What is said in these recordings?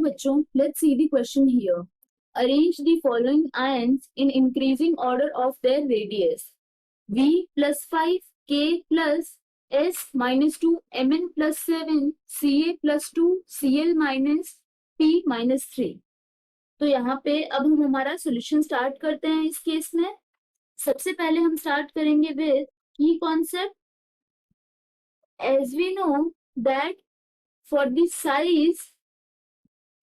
बच्चों, let's see the question here. Arrange the following ions in increasing order of their radius. V plus 5, K plus S minus 2, Mn plus 7, Ca plus 2, Cl minus P minus 3. तो यहाँ पे अब हम हमारा solution start करते हैं इस case में. सबसे पहले हम स्टार्ट करेंगे with key concept. As we know that for the size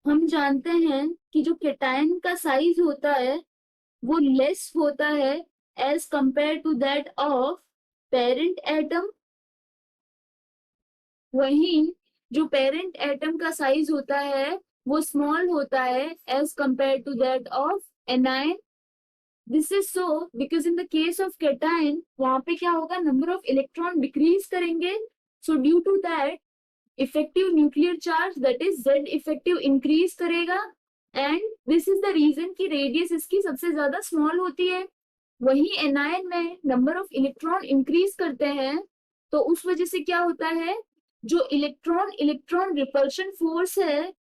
हम जानते हैं कि जो केटायन का साइज होता है वो लेस होता है as compare to that of parent atom. वहीं जो पेरेंट एटम का साइज होता है वो स्मॉल होता है as compare to that of anion. This is so because in the case of cation वहां पे क्या होगा, नंबर ऑफ इलेक्ट्रॉन डिक्रीज करेंगे. So due to that effective nuclear charge that is Z effective increase करेगा and this is the reason कि radius इसकी सबसे ज्यादा स्मॉल होती है. वहीं एनायन में नंबर ऑफ इलेक्ट्रॉन इंक्रीज करते हैं तो उस वजह से क्या होता है, जो इलेक्ट्रॉन रिपल्शन फोर्स है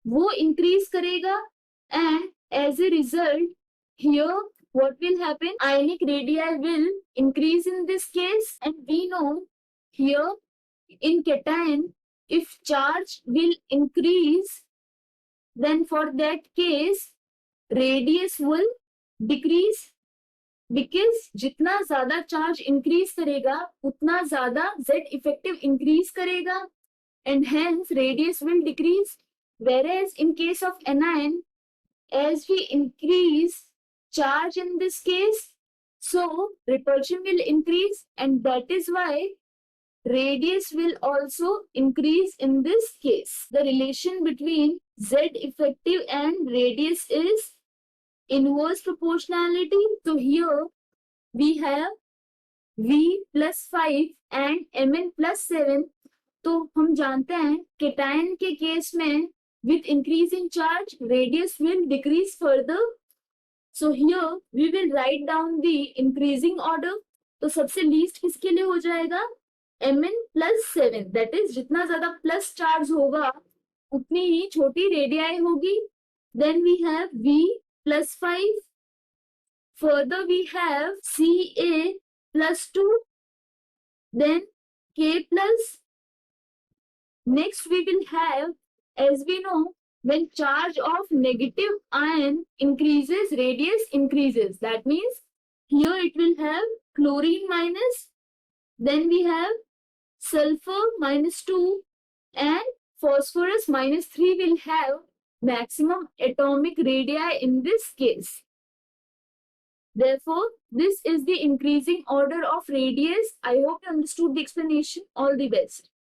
वो इंक्रीज करेगा and as a result here what will happen, ionic radii will increase in this case. And we know here in cation if charge will increase then for that case radius will decrease because जितना ज्यादा charge increase करेगा उतना ज्यादा Z effective increase करेगा and hence radius will decrease. Whereas in case of anion, as we increase charge in this case, so repulsion will increase and that is why radius will also increase in this case. The relation between Z effective and radius is inverse proportionality. So here we have V plus 5 and Mn plus 7. तो हम जानते हैं cation के case में with increasing charge radius will decrease further. So here we will write down the increasing order. तो सबसे least किसके लिए हो जाएगा, Mn plus 7. दैट इज जितना ज्यादा प्लस चार्ज होगा उतनी ही छोटी रेडियाई होगी. Then we have V plus 5. Further we have Ca plus 2. Then K plus. Next we will have, as we know, when charge of negative ion increases, radius increases. That means here it will have chlorine minus, then we have sulfur minus 2 and phosphorus minus 3 will have maximum atomic radii in this case. Therefore, this is the increasing order of radius. I hope you understood the explanation. All the best.